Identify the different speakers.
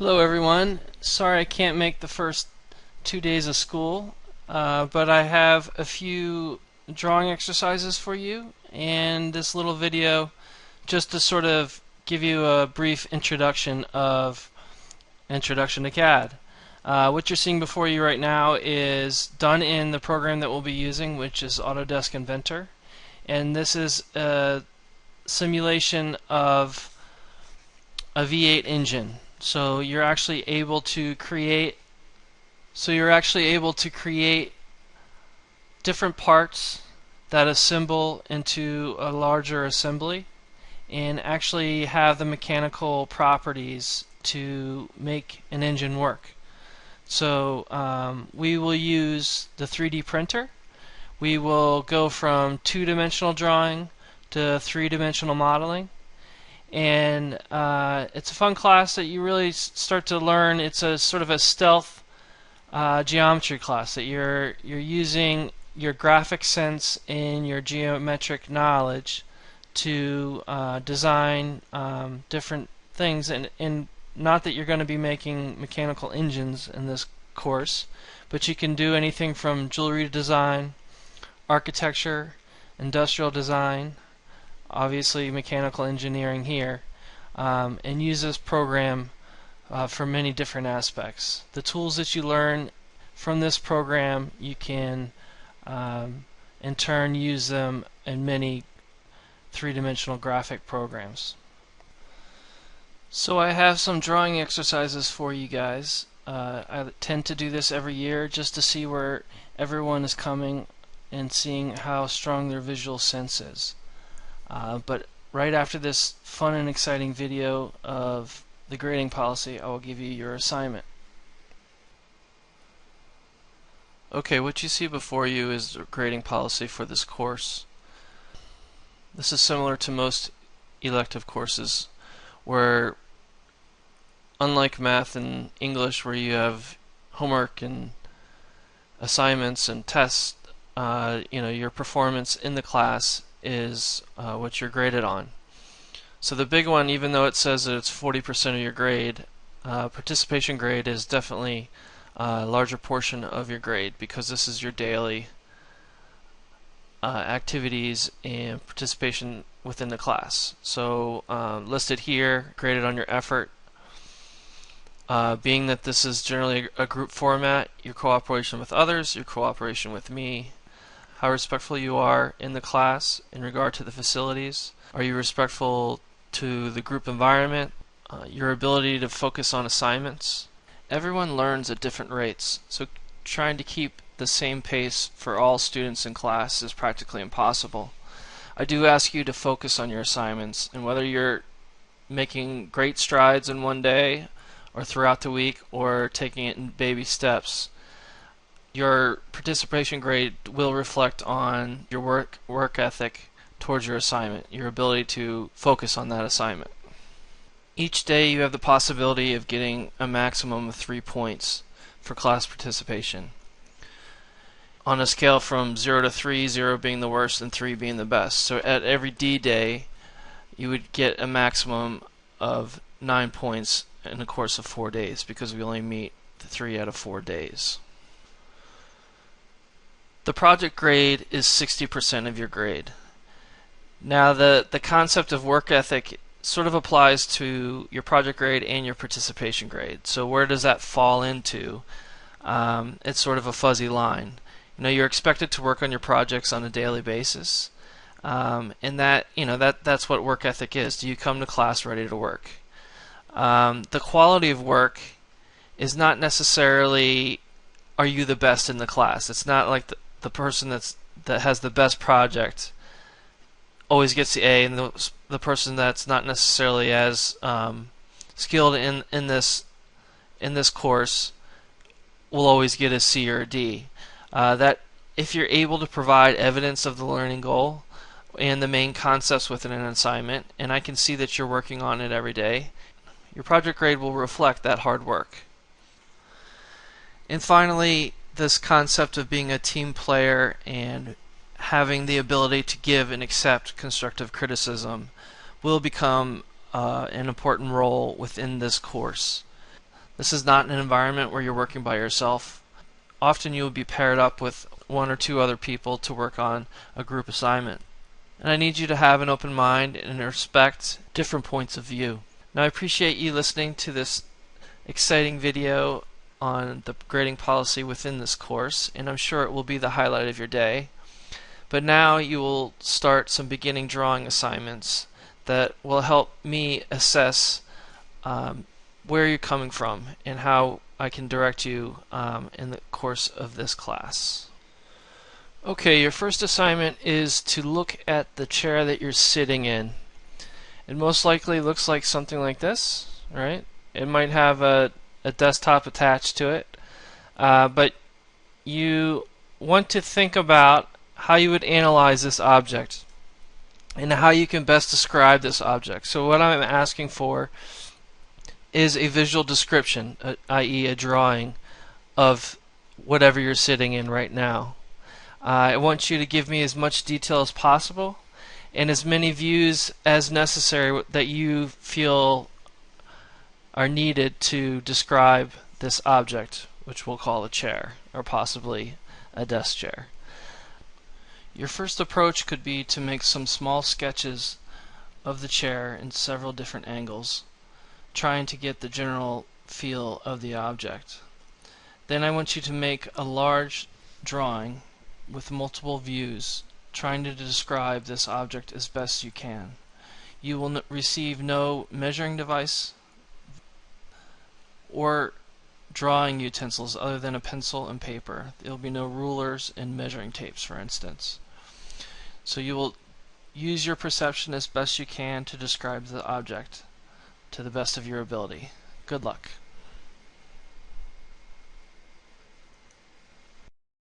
Speaker 1: Hello everyone. Sorry I can't make the first 2 days of school, but I have a few drawing exercises for you and this little video just to sort of give you a brief introduction to CAD. What you're seeing before you right now is done in the program that we'll be using, which is Autodesk Inventor, and this is a simulation of a V8 engine. So you're actually able to create different parts that assemble into a larger assembly and actually have the mechanical properties to make an engine work. So we will use the 3D printer. We will go from two-dimensional drawing to three-dimensional modeling. And it's a fun class that you really start to learn. It's a sort of a stealth geometry class that you're using your graphic sense and your geometric knowledge to design different things. And not that you're going to be making mechanical engines in this course, but you can do anything from jewelry design, architecture, industrial design, obviously mechanical engineering here, and use this program for many different aspects. The tools that you learn from this program, you can in turn use them in many three-dimensional graphic programs. So I have some drawing exercises for you guys. I tend to do this every year just to see where everyone is coming and seeing how strong their visual sense is. But right after this fun and exciting video of the grading policy, I will give you your assignment. Okay, what you see before you is the grading policy for this course. This is similar to most elective courses where, unlike math and English where you have homework and assignments and tests, your performance in the class is what you're graded on. So the big one, even though it says that it's 40% of your grade, participation grade is definitely a larger portion of your grade because this is your daily activities and participation within the class. So listed here, graded on your effort. Being that this is generally a group format, your cooperation with others, your cooperation with me, how respectful you are in the class in regard to the facilities. Are you respectful to the group environment? Your ability to focus on assignments. Everyone learns at different rates, so trying to keep the same pace for all students in class is practically impossible. I do ask you to focus on your assignments, and whether you're making great strides in one day or throughout the week or taking it in baby steps, your participation grade will reflect on your work ethic towards your assignment, your ability to focus on that assignment. Each day you have the possibility of getting a maximum of 3 points for class participation. On a scale from 0 to 3, 0 being the worst and 3 being the best. So at every D day you would get a maximum of 9 points in the course of 4 days because we only meet 3 out of 4 days. The project grade is 60% of your grade. Now the concept of work ethic sort of applies to your project grade and your participation grade. So where does that fall into? It's sort of a fuzzy line. You're expected to work on your projects on a daily basis, and that's what work ethic is. Do you come to class ready to work? The quality of work is not necessarily are you the best in the class. It's not like the person that has the best project always gets the A, and the person that's not necessarily as skilled in this course will always get a C or a D. That if you're able to provide evidence of the learning goal and the main concepts within an assignment, and I can see that you're working on it every day, your project grade will reflect that hard work. And finally, this concept of being a team player and having the ability to give and accept constructive criticism will become an important role within this course. This is not an environment where you're working by yourself. Often you will be paired up with one or two other people to work on a group assignment. And I need you to have an open mind and respect different points of view. Now I appreciate you listening to this exciting video on the grading policy within this course, and I'm sure it will be the highlight of your day. But now you will start some beginning drawing assignments that will help me assess where you're coming from and how I can direct you in the course of this class. Okay, your first assignment is to look at the chair that you're sitting in. It most likely looks like something like this, right? It might have a desktop attached to it, but you want to think about how you would analyze this object and how you can best describe this object. So what I'm asking for is a visual description, i.e. a drawing of whatever you're sitting in right now. I want you to give me as much detail as possible and as many views as necessary that you feel are needed to describe this object, which we'll call a chair or possibly a desk chair. Your first approach could be to make some small sketches of the chair in several different angles, trying to get the general feel of the object. Then I want you to make a large drawing with multiple views, trying to describe this object as best you can. You will receive no measuring device or drawing utensils other than a pencil and paper. There will be no rulers and measuring tapes, for instance. So you will use your perception as best you can to describe the object to the best of your ability. Good luck.